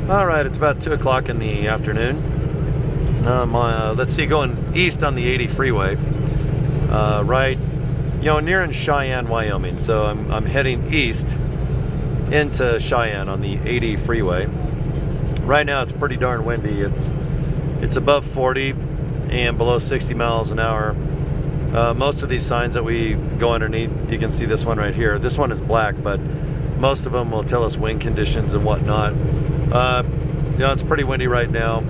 All right, it's about 2 o'clock in the afternoon. Let's see, going east on the 80 freeway, right, near in Cheyenne, Wyoming. So I'm heading east into Cheyenne on the 80 freeway. Right now, it's pretty darn windy. It's above 40 and below 60 miles an hour. Most of these signs that we go underneath, you can see this one right here. This one is black, but most of them will tell us wind conditions and whatnot. It's pretty windy right now.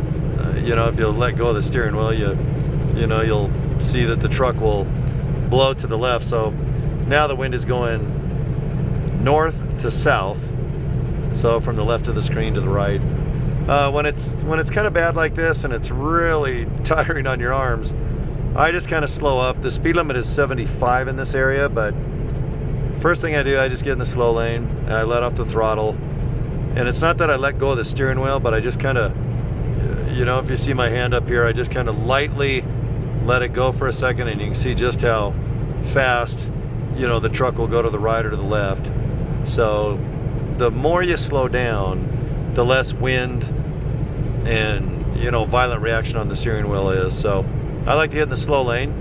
If you let go of the steering wheel, you'll see that the truck will blow to the left. So now the wind is going north to south. So from the left of the screen to the right. When it's kind of bad like this and it's really tiring on your arms, I just kind of slow up. The speed limit is 75 in this area, but first thing I do, I just get in the slow lane and I let off the throttle. And it's not that I let go of the steering wheel, but I just kind of, if you see my hand up here, I just kind of lightly let it go for a second, and you can see just how fast, the truck will go to the right or to the left. So the more you slow down, the less wind and, violent reaction on the steering wheel is. So I like to get in the slow lane.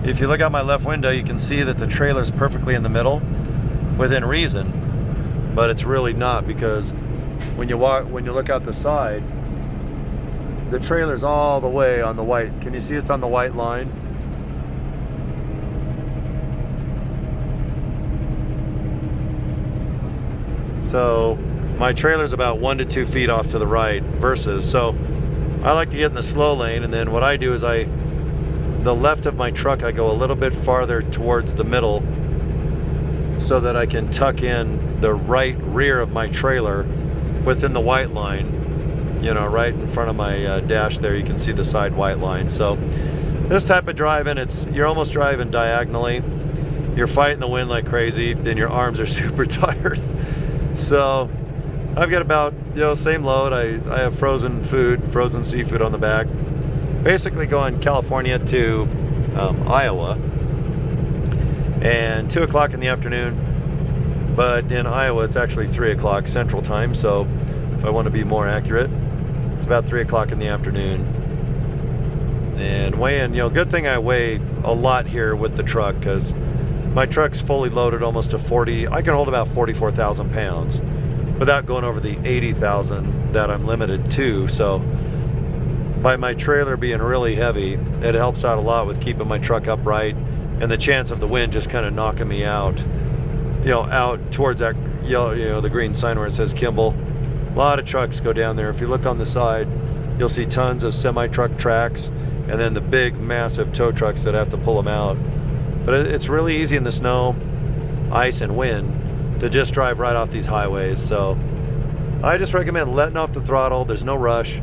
If you look out my left window, you can see that the trailer's perfectly in the middle, within reason. But it's really not, because when you look out the side, the trailer's all the way on the white. Can you see it's on the white line? So my trailer's about 1 to 2 feet off to the right versus. So I like to get in the slow lane, and then what I do is the left of my truck, I go a little bit farther towards the middle so that I can tuck in the right rear of my trailer within the white line, right in front of my dash there. You can see the side white line. So this type of driving, you're almost driving diagonally. You're fighting the wind like crazy, and your arms are super tired. So I've got about, same load. I have frozen seafood on the back. Basically going California to Iowa, and 2 o'clock in the afternoon. But in Iowa, it's actually 3 o'clock Central Time. So if I want to be more accurate, it's about 3 o'clock in the afternoon. And weighing, good thing I weigh a lot here with the truck, because my truck's fully loaded almost to 40. I can hold about 44,000 pounds without going over the 80,000 that I'm limited to. So by my trailer being really heavy, it helps out a lot with keeping my truck upright and the chance of the wind just kind of knocking me out. Out towards that, the green sign where it says Kimball. A lot of trucks go down there. If you look on the side, you'll see tons of semi-truck tracks, and then the big, massive tow trucks that have to pull them out. But it's really easy in the snow, ice, and wind to just drive right off these highways. So I just recommend letting off the throttle. There's no rush.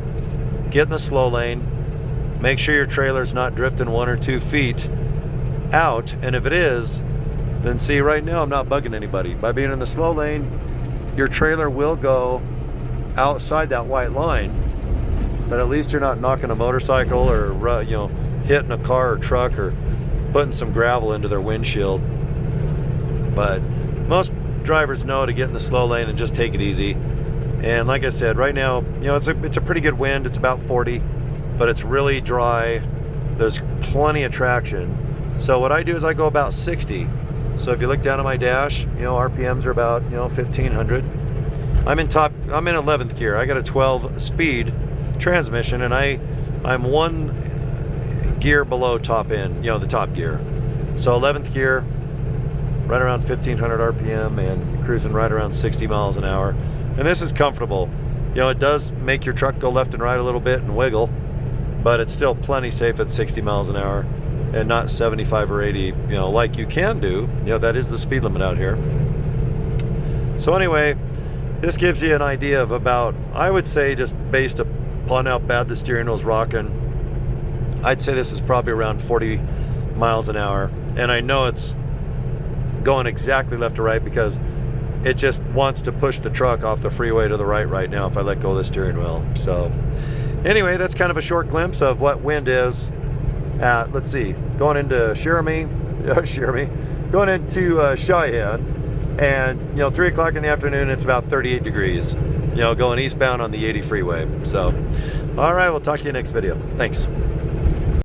Get in the slow lane. Make sure your trailer's not drifting 1 or 2 feet out, and if it is, then see, right now I'm not bugging anybody. By being in the slow lane, your trailer will go outside that white line, but at least you're not knocking a motorcycle or hitting a car or truck or putting some gravel into their windshield. But most drivers know to get in the slow lane and just take it easy. And like I said, right now, it's a pretty good wind. It's about 40, but it's really dry. There's plenty of traction. So what I do is I go about 60. So if you look down at my dash, RPMs are about 1,500. I'm in 11th gear. I got a 12-speed transmission, and I'm 1 gear below top end, the top gear. So 11th gear, right around 1,500 RPM, and cruising right around 60 miles an hour. And this is comfortable. It does make your truck go left and right a little bit and wiggle, but it's still plenty safe at 60 miles an hour. And not 75 or 80, like you can do. That is the speed limit out here. So anyway, this gives you an idea of about, I would say, just based upon how bad the steering wheel's rocking, I'd say this is probably around 40 miles an hour. And I know it's going exactly left to right because it just wants to push the truck off the freeway to the right now if I let go of the steering wheel. So anyway, that's kind of a short glimpse of what wind is at, let's see, going into going into Cheyenne. And, you know, 3 o'clock in the afternoon, it's about 38 degrees, you know, going eastbound on the 80 freeway. So, all right, we'll talk to you next video. Thanks.